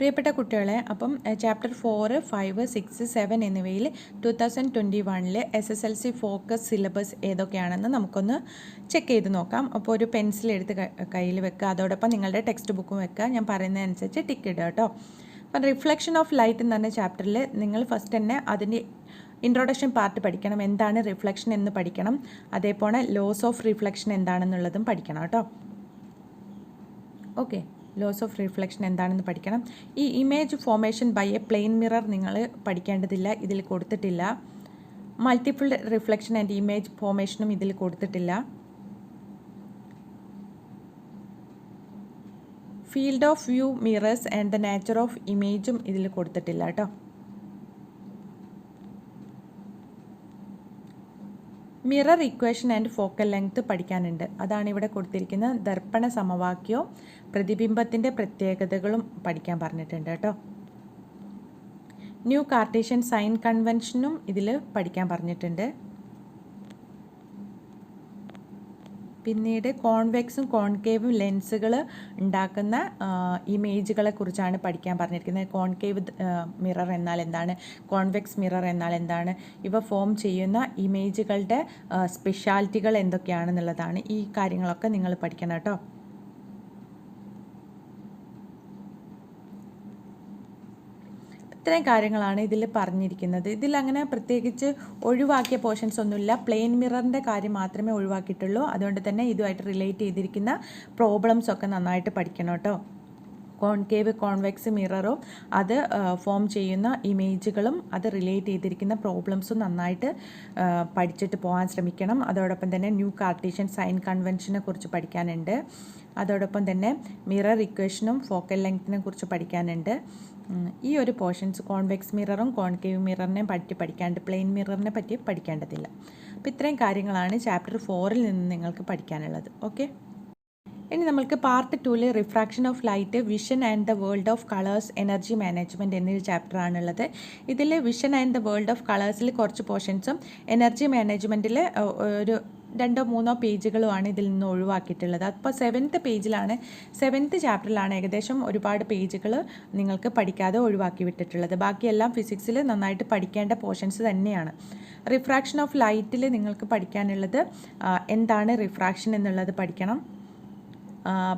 പ്രിയപ്പെട്ട കുട്ടികളെ, അപ്പം ചാപ്റ്റർ 4, 5, 6, 7 എന്നിവയിൽ 2021 SSLC ഫോക്കസ് സിലബസ് ഏതൊക്കെയാണെന്ന് നമുക്കൊന്ന് ചെക്ക് ചെയ്ത് നോക്കാം. അപ്പോൾ ഒരു പെൻസിൽ എടുത്ത് കയ്യിൽ വെക്കുക, അതോടൊപ്പം നിങ്ങളുടെ ടെക്സ്റ്റ് ബുക്കും വെക്കുക. ഞാൻ പറയുന്നതനുസരിച്ച് ടിക്ക് ഇടുക കേട്ടോ. അപ്പം റിഫ്ലക്ഷൻ ഓഫ് ലൈറ്റ് എന്ന് പറഞ്ഞ ചാപ്റ്ററിൽ നിങ്ങൾ ഫസ്റ്റ് തന്നെ അതിൻ്റെ ഇൻട്രൊഡക്ഷൻ പാർട്ട് പഠിക്കണം. എന്താണ് റിഫ്ലക്ഷൻ എന്ന് പഠിക്കണം. അതേപോലെ ലോസ് ഓഫ് റിഫ്ലക്ഷൻ എന്താണെന്നുള്ളതും പഠിക്കണം കേട്ടോ. ഓക്കെ, ലോസ് ഓഫ് റിഫ്ലക്ഷൻ എന്താണെന്ന് പഠിക്കണം. ഈ image formation by a plane mirror നിങ്ങൾ പഠിക്കേണ്ടതില്ല, ഇതിൽ കൊടുത്തിട്ടില്ല. മൾട്ടിപ്പിൾ റിഫ്ലക്ഷൻ ആൻഡ് ഇമേജ് ഫോർമേഷനും ഇതിൽ കൊടുത്തിട്ടില്ല. Field of view mirrors and the nature of ഇമേജും ഇതിൽ കൊടുത്തിട്ടില്ല കേട്ടോ. Mirror equation and focal length പഠിക്കാനുണ്ട്. അതാണ് ഇവിടെ കൊടുത്തിരിക്കുന്നത്. ദർപ്പണ സമവാക്യവും പ്രതിബിംബത്തിൻ്റെ പ്രത്യേകതകളും പഠിക്കാൻ പറഞ്ഞിട്ടുണ്ട് കേട്ടോ. ന്യൂ കാർട്ടീഷ്യൻ സൈൻ കൺവെൻഷനും ഇതിൽ പഠിക്കാൻ പറഞ്ഞിട്ടുണ്ട്. പിന്നീട് കോൺവെക്സും കോൺകേവും ലെൻസുകൾ ഉണ്ടാക്കുന്ന ഇമേജുകളെ കുറിച്ചാണ് പഠിക്കാൻ പറഞ്ഞിരിക്കുന്നത്. കോൺകേവ് മിറർ എന്നാൽ എന്താണ്, കോൺവെക്സ് മിറർ എന്നാൽ എന്താണ്, ഇവ ഫോം ചെയ്യുന്ന ഇമേജുകളുടെ സ്പെഷ്യാലിറ്റികൾ എന്തൊക്കെയാണെന്നുള്ളതാണ്. ഈ കാര്യങ്ങളൊക്കെ നിങ്ങൾ പഠിക്കണം കേട്ടോ. ഇത്രയും കാര്യങ്ങളാണ് ഇതിൽ പറഞ്ഞിരിക്കുന്നത്. ഇതിൽ അങ്ങനെ പ്രത്യേകിച്ച് ഒഴിവാക്കിയ പോർഷൻസ് ഒന്നുമില്ല. പ്ലെയിൻ മിററിൻ്റെ കാര്യം മാത്രമേ ഒഴിവാക്കിയിട്ടുള്ളൂ. അതുകൊണ്ട് തന്നെ ഇതുമായിട്ട് റിലേറ്റ് ചെയ്തിരിക്കുന്ന പ്രോബ്ലംസ് ഒക്കെ നന്നായിട്ട് പഠിക്കണം കേട്ടോ. കോൺകേവ് കോൺവെക്സ് മിററും അത് ഫോം ചെയ്യുന്ന ഇമേജുകളും അത് റിലേറ്റ് ചെയ്തിരിക്കുന്ന പ്രോബ്ലംസും നന്നായിട്ട് പഠിച്ചിട്ട് പോകാൻ ശ്രമിക്കണം. അതോടൊപ്പം തന്നെ ന്യൂ കാർട്ടീഷ്യൻ സൈൻ കൺവെൻഷനെ കുറിച്ച് പഠിക്കാനുണ്ട്. അതോടൊപ്പം തന്നെ മിറർ ഇക്വേഷനും ഫോക്കൽ ലെങ്ത്തിനെ കുറിച്ച് പഠിക്കാനുണ്ട്. ഈ ഒരു പോർഷൻസ് കോൺവെക്സ് മിററും കോൺകേവ് മിററിനെ പറ്റി പഠിക്കാണ്ട്, പ്ലെയിൻ മിററിനെ പറ്റി പഠിക്കേണ്ടതില്ല. അപ്പോൾ ഇത്രയും കാര്യങ്ങളാണ് ചാപ്റ്റർ 4 നിന്ന് നിങ്ങൾക്ക് പഠിക്കാനുള്ളത്. ഓക്കെ, ഇനി നമ്മൾക്ക് part 2 refraction of light, vision and the world of colours, energy management എന്നൊരു ചാപ്റ്ററാണുള്ളത്. ഇതിൽ vision and the world of കളേഴ്സിൽ കുറച്ച് പോർഷൻസും എനർജി മാനേജ്മെൻറ്റിൽ ഒരു 2-3 പേജുകളുമാണ് ഇതിൽ നിന്ന് ഒഴിവാക്കിയിട്ടുള്ളത്. അപ്പോൾ 7th പേജിലാണ്, 7th ചാപ്റ്ററിലാണ് ഏകദേശം ഒരുപാട് പേജുകൾ നിങ്ങൾക്ക് പഠിക്കാതെ ഒഴിവാക്കി വിട്ടിട്ടുള്ളത്. ബാക്കിയെല്ലാം ഫിസിക്സിൽ നന്നായിട്ട് പഠിക്കേണ്ട പോർഷൻസ് തന്നെയാണ്. റിഫ്രാക്ഷൻ ഓഫ് ലൈറ്റിൽ നിങ്ങൾക്ക് പഠിക്കാനുള്ളത് എന്താണ് റിഫ്രാക്ഷൻ എന്നുള്ളത് പഠിക്കണം.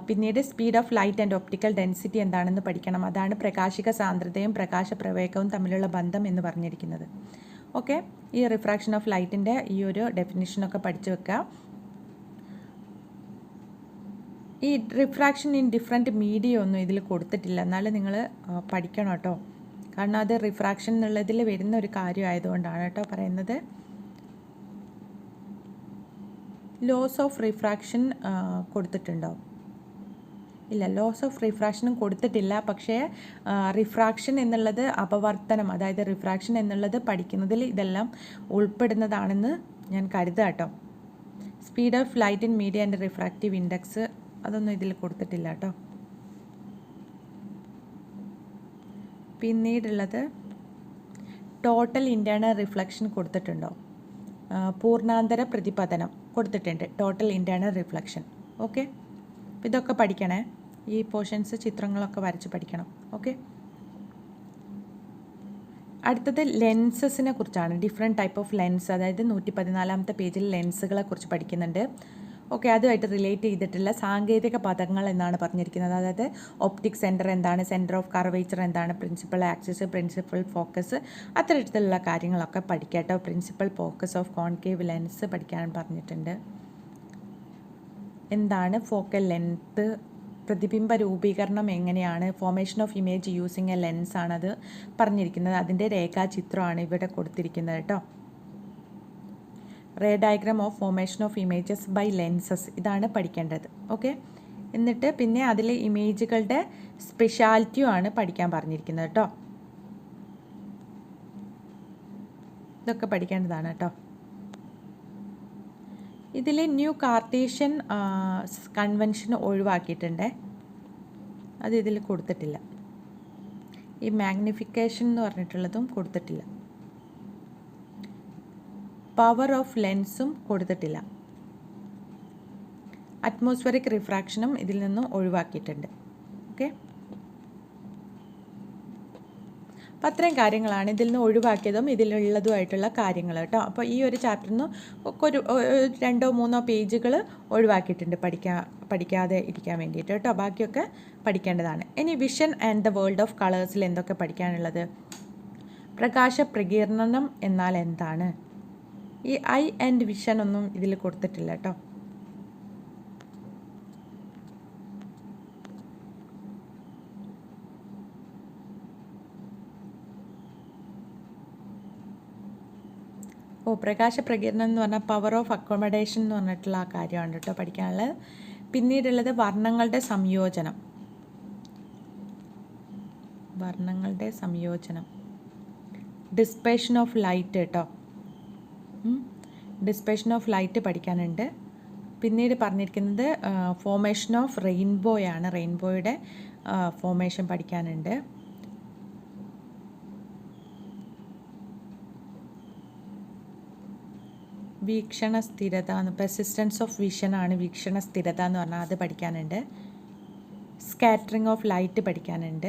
പിന്നീട് speed of light and optical density എന്താണെന്ന് പഠിക്കണം. അതാണ് പ്രകാശിക സാന്ദ്രതയും പ്രകാശപ്രവേഗവും തമ്മിലുള്ള ബന്ധം എന്ന് പറഞ്ഞിരിക്കുന്നത്. ഓക്കെ, ഈ റിഫ്രാക്ഷൻ ഓഫ് ലൈറ്റിൻ്റെ ഈ ഒരു ഡെഫിനിഷനൊക്കെ പഠിച്ചു വെക്കുക. ഈ റിഫ്രാക്ഷൻ ഇൻ ഡിഫറെൻറ്റ് മീഡിയ ഒന്നും ഇതിൽ കൊടുത്തിട്ടില്ല, എന്നാലും നിങ്ങൾ പഠിക്കണം കേട്ടോ. കാരണം അത് റിഫ്രാക്ഷൻ എന്നുള്ളതിൽ വരുന്ന ഒരു കാര്യമായതുകൊണ്ടാണ് കേട്ടോ പറയുന്നത്. ലോസ് ഓഫ് റിഫ്രാക്ഷൻ കൊടുത്തിട്ടുണ്ടോ? ഇല്ല, ലോസ് ഓഫ് റിഫ്രാക്ഷനും കൊടുത്തിട്ടില്ല. പക്ഷേ റിഫ്രാക്ഷൻ എന്നുള്ളത് അപവർത്തനം, അതായത് റിഫ്രാക്ഷൻ എന്നുള്ളത് പഠിക്കുന്നതിൽ ഇതെല്ലാം ഉൾപ്പെടുന്നതാണെന്ന് ഞാൻ കരുതാം കേട്ടോ. Speed of light in media and refractive index അതൊന്നും ഇതിൽ കൊടുത്തിട്ടില്ല കേട്ടോ. പിന്നീടുള്ളത് ടോട്ടൽ ഇൻറ്റേർണൽ റിഫ്ലക്ഷൻ കൊടുത്തിട്ടുണ്ടോ? പൂർണ്ണാന്തര പ്രതിപതനം കൊടുത്തിട്ടുണ്ട്, ടോട്ടൽ ഇൻറ്റേർണൽ റിഫ്ലക്ഷൻ. ഓക്കെ, ഇതൊക്കെ പഠിക്കണേ. ഈ പോർഷൻസ് ചിത്രങ്ങളൊക്കെ വരച്ച് പഠിക്കണം. ഓക്കെ, അടുത്തത് ലെൻസസിനെ കുറിച്ചാണ്. ഡിഫറെൻറ്റ് ടൈപ്പ് ഓഫ് ലെൻസ്, അതായത് 114ാമത്തെ പേജിൽ ലെൻസുകളെ കുറിച്ച് പഠിക്കുന്നുണ്ട്. ഓക്കെ, അതുമായിട്ട് റിലേറ്റ് ചെയ്തിട്ടുള്ള സാങ്കേതിക പദങ്ങൾ എന്നാണ് പറഞ്ഞിരിക്കുന്നത്. അതായത് ഒപ്റ്റിക് സെൻറ്റർ എന്താണ്, സെൻറ്റർ ഓഫ് കർവേച്ചർ എന്താണ്, പ്രിൻസിപ്പൽ ആക്സിസ്, പ്രിൻസിപ്പൽ ഫോക്കസ്, അത്തരത്തിലുള്ള കാര്യങ്ങളൊക്കെ പഠിക്കാട്ടോ. Principal focus of concave lens പഠിക്കാൻ പറഞ്ഞിട്ടുണ്ട്. എന്താണ് ഫോക്കൽ ലെങ്ത്, പ്രതിബിംബ രൂപീകരണം എങ്ങനെയാണ്, formation of image using a lens ആണത് പറഞ്ഞിരിക്കുന്നത്. അതിൻ്റെ രേഖാചിത്രമാണ് ഇവിടെ കൊടുത്തിരിക്കുന്നത് കേട്ടോ. Ray diagram of formation of images by lenses, ഇതാണ് പഠിക്കേണ്ടത്. ഓക്കെ, എന്നിട്ട് പിന്നെ അതിൽ ഇമേജുകളുടെ സ്പെഷ്യാലിറ്റിയുമാണ് പഠിക്കാൻ പറഞ്ഞിരിക്കുന്നത് കേട്ടോ. ഇതൊക്കെ പഠിക്കേണ്ടതാണ് കേട്ടോ. ഇതിൽ ന്യൂ കാർട്ടീഷ്യൻ കൺവെൻഷൻ ഒഴിവാക്കിയിട്ടുണ്ട്, അത് ഇതിൽ കൊടുത്തിട്ടില്ല. ഈ മാഗ്നിഫിക്കേഷൻ എന്ന് പറഞ്ഞിട്ടുള്ളതും കൊടുത്തിട്ടില്ല. പവർ ഓഫ് ലെൻസും കൊടുത്തിട്ടില്ല. അറ്റ്മോസ്ഫിയറിക് റിഫ്രാക്ഷനും ഇതിൽ നിന്ന് ഒഴിവാക്കിയിട്ടുണ്ട്. ഓക്കെ, അപ്പോൾ അത്രയും കാര്യങ്ങളാണ് ഇതിൽ നിന്ന് ഒഴിവാക്കിയതും ഇതിലുള്ളതുമായിട്ടുള്ള കാര്യങ്ങൾ കേട്ടോ. അപ്പോൾ ഈ ഒരു ചാപ്റ്ററിൽ നിന്ന് ഒക്കെ ഒരു 2-3 പേജുകൾ ഒഴിവാക്കിയിട്ടുണ്ട് പഠിക്കാതെ ഇരിക്കാൻ വേണ്ടിയിട്ട് കേട്ടോ. ബാക്കിയൊക്കെ പഠിക്കേണ്ടതാണ്. ഇനി vision and the world of കളേഴ്സിൽ എന്തൊക്കെ പഠിക്കാനുള്ളത്? പ്രകാശ പ്രകീർണനം എന്നാൽ എന്താണ്? ഈ ഐ ആൻഡ് വിഷൻ ഒന്നും ഇതിൽ കൊടുത്തിട്ടില്ല കേട്ടോ. പ്രകാശ പ്രകീർണം എന്ന് പറഞ്ഞാൽ പവർ ഓഫ് അക്കോമഡേഷൻ എന്ന് പറഞ്ഞിട്ടുള്ള ആ കാര്യമാണ് കേട്ടോ പഠിക്കാനുള്ളത്. പിന്നീടുള്ളത് വർണ്ണങ്ങളുടെ സംയോജനം, ഡിസ്പേഷൻ ഓഫ് ലൈറ്റ് കേട്ടോ. ഡിസ്പേഷൻ ഓഫ് ലൈറ്റ് പഠിക്കാനുണ്ട്. പിന്നീട് പറഞ്ഞിരിക്കുന്നത് ഫോർമേഷൻ ഓഫ് റെയിൻബോയാണ്. റെയിൻബോയുടെ ഫോർമേഷൻ പഠിക്കാനുണ്ട്. വീക്ഷണ സ്ഥിരത, പെർസിസ്റ്റൻസ് ഓഫ് വിഷനാണ് വീക്ഷണ സ്ഥിരത എന്ന് പറഞ്ഞാൽ അത് പഠിക്കാനുണ്ട്. സ്കാറ്ററിങ് ഓഫ് ലൈറ്റ് പഠിക്കാനുണ്ട്.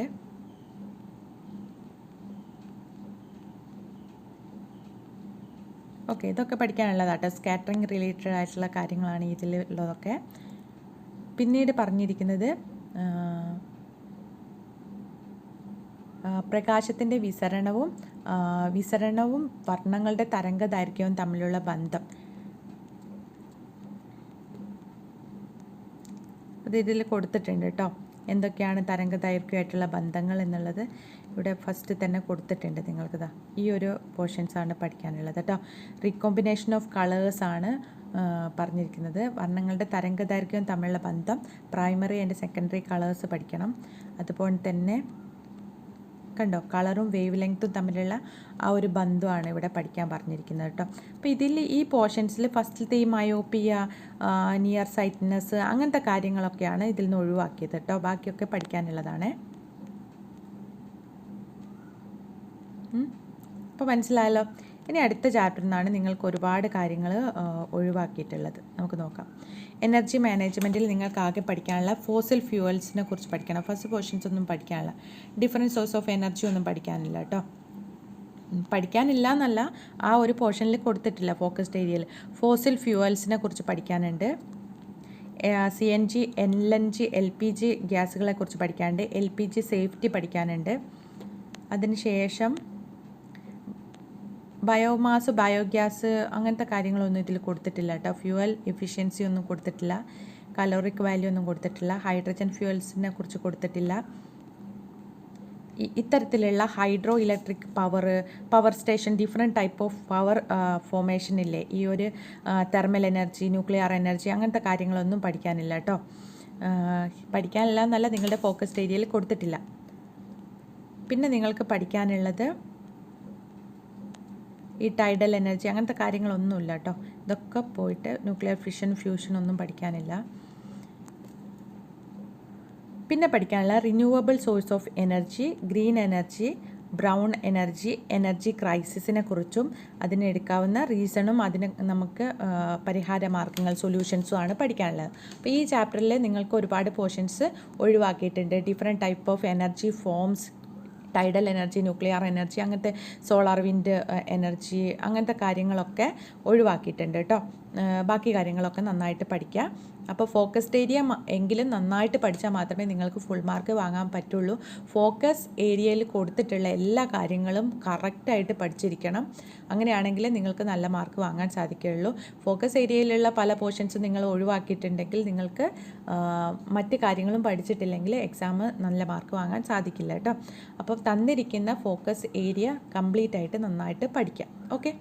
ഓക്കെ, ഇതൊക്കെ പഠിക്കാനുള്ളതാട്ടോ. സ്കാറ്ററിങ് റിലേറ്റഡ് ആയിട്ടുള്ള കാര്യങ്ങളാണ് ഇതിലുള്ളതൊക്കെ. പിന്നീട് പറഞ്ഞിരിക്കുന്നത് പ്രകാശത്തിൻ്റെ വിസരണവും വർണ്ണങ്ങളുടെ തരംഗദൈർഘ്യവും തമ്മിലുള്ള ബന്ധം. അത് ഇതിൽ കൊടുത്തിട്ടുണ്ട് കേട്ടോ. എന്തൊക്കെയാണ് തരംഗദൈർഘ്യമായിട്ടുള്ള ബന്ധങ്ങൾ എന്നുള്ളത് ഇവിടെ ഫസ്റ്റ് തന്നെ കൊടുത്തിട്ടുണ്ട് നിങ്ങൾക്കിതാ. ഈ ഒരു പോർഷൻസാണ് പഠിക്കാനുള്ളത് കേട്ടോ. റീകോമ്പിനേഷൻ ഓഫ് കളേഴ്സാണ് പറഞ്ഞിരിക്കുന്നത്. വർണ്ണങ്ങളുടെ തരംഗദൈർഘ്യവും തമ്മിലുള്ള ബന്ധം, പ്രൈമറി ആൻഡ് സെക്കൻഡറി കളേഴ്സ് പഠിക്കണം. അതുപോലെ തന്നെ കണ്ടോ, കളറും വേവ് ലെങ്ത്തും തമ്മിലുള്ള ആ ഒരു ബന്ധമാണ് ഇവിടെ പഠിക്കാൻ പറഞ്ഞിരിക്കുന്നത് കേട്ടോ. അപ്പോൾ ഇതിൽ ഈ പോർഷൻസിൽ ഫസ്റ്റിലത്തെ ഈ മയോപ്പിയ, നിയർ സൈറ്റ്നെസ് അങ്ങനത്തെ കാര്യങ്ങളൊക്കെയാണ് ഇതിൽ നിന്ന് ഒഴിവാക്കിയത് കേട്ടോ. ബാക്കിയൊക്കെ പഠിക്കാനുള്ളതാണ്. അപ്പോൾ മനസ്സിലായല്ലോ. ഇനി അടുത്ത ചാപ്റ്ററിൽ നിന്നാണ് നിങ്ങൾക്ക് ഒരുപാട് കാര്യങ്ങൾ ഒഴിവാക്കിയിട്ടുള്ളത്. നമുക്ക് നോക്കാം. എനർജി മാനേജ്മെൻറ്റിൽ നിങ്ങൾക്ക് ആകെ പഠിക്കാനുള്ള ഫോസിൽ ഫ്യൂവൽസിനെ കുറിച്ച് പഠിക്കണം. ഫസ്റ്റ് പോർഷൻസ് ഒന്നും പഠിക്കാനില്ല. ഡിഫറെൻറ്റ് സോഴ്സ് ഓഫ് എനർജി ഒന്നും പഠിക്കാനില്ല കേട്ടോ. പഠിക്കാനില്ല എന്നല്ല, ആ ഒരു പോർഷനിൽ കൊടുത്തിട്ടില്ല. ഫോക്കസ്ഡ് ഏരിയയിൽ ഫോസിൽ ഫ്യൂവൽസിനെ കുറിച്ച് പഠിക്കാനുണ്ട്. CNG, LNG, LPG ഗ്യാസുകളെ കുറിച്ച് പഠിക്കാനുണ്ട്. LPG സേഫ്റ്റി പഠിക്കാനുണ്ട്. അതിനുശേഷം ബയോമാസ്, ബയോഗ്യാസ് അങ്ങനത്തെ കാര്യങ്ങളൊന്നും ഇതിൽ കൊടുത്തിട്ടില്ല കേട്ടോ. ഫ്യൂവൽ എഫിഷ്യൻസി ഒന്നും കൊടുത്തിട്ടില്ല. കലോറിക് വാല്യൂ ഒന്നും കൊടുത്തിട്ടില്ല. ഹൈഡ്രജൻ ഫ്യൂവൽസിനെ കുറിച്ച് കൊടുത്തിട്ടില്ല. ഇത്തരത്തിലുള്ള hydro electric power station, different type of power formation ഇല്ലേ, ഈ ഒരു തെർമൽ എനർജി, ന്യൂക്ലിയർ എനർജി അങ്ങനത്തെ കാര്യങ്ങളൊന്നും പഠിക്കാനില്ല കേട്ടോ. പഠിക്കാനില്ല എന്നല്ല, നിങ്ങളുടെ ഫോക്കസ്ഡ് ഏരിയയിൽ കൊടുത്തിട്ടില്ല. പിന്നെ നിങ്ങൾക്ക് പഠിക്കാനുള്ളത് ഈ ടൈഡൽ എനർജി അങ്ങനത്തെ കാര്യങ്ങളൊന്നുമില്ല കേട്ടോ. ഇതൊക്കെ പോയിട്ട് ന്യൂക്ലിയർ ഫിഷൻ, ഫ്യൂഷൻ ഒന്നും പഠിക്കാനില്ല. പിന്നെ പഠിക്കാനുള്ള renewable source of energy, green energy, brown energy, energy ക്രൈസിസിനെ കുറിച്ചും അതിനെടുക്കാവുന്ന റീസണും അതിന് നമുക്ക് പരിഹാര മാർഗ്ഗങ്ങൾ, സൊല്യൂഷൻസും ആണ് പഠിക്കാനുള്ളത്. അപ്പോൾ ഈ ചാപ്റ്ററിൽ നിങ്ങൾക്ക് ഒരുപാട് പോർഷൻസ് ഒഴിവാക്കിയിട്ടുണ്ട്. Different type of energy forms, tidal energy, nuclear energy, അങ്ങനത്തെ സോളാർ വിൻഡ് എനർജി അങ്ങനത്തെ കാര്യങ്ങളൊക്കെ ഒഴിവാക്കിയിട്ടുണ്ട് കേട്ടോ. ബാക്കി കാര്യങ്ങളൊക്കെ നന്നായിട്ട് പഠിക്കുക. അപ്പോൾ ഫോക്കസ്ഡ് ഏരിയ എങ്കിലും നന്നായിട്ട് പഠിച്ചാൽ മാത്രമേ നിങ്ങൾക്ക് ഫുൾ മാർക്ക് വാങ്ങാൻ പറ്റുള്ളൂ. ഫോക്കസ് ഏരിയയിൽ കൊടുത്തിട്ടുള്ള എല്ലാ കാര്യങ്ങളും കറക്റ്റായിട്ട് പഠിച്ചിരിക്കണം. അങ്ങനെയാണെങ്കിൽ നിങ്ങൾക്ക് നല്ല മാർക്ക് വാങ്ങാൻ സാധിക്കുകയുള്ളൂ. ഫോക്കസ് ഏരിയയിലുള്ള പല പോർഷൻസും നിങ്ങൾ ഒഴിവാക്കിയിട്ടുണ്ടെങ്കിൽ നിങ്ങൾക്ക് മറ്റ് കാര്യങ്ങളും പഠിച്ചിട്ടില്ലെങ്കിൽ എക്സാം നല്ല മാർക്ക് വാങ്ങാൻ സാധിക്കില്ല കേട്ടോ. അപ്പോൾ തന്നിരിക്കുന്ന ഫോക്കസ് ഏരിയ കംപ്ലീറ്റ് ആയിട്ട് നന്നായിട്ട് പഠിക്കാം. ഓക്കെ.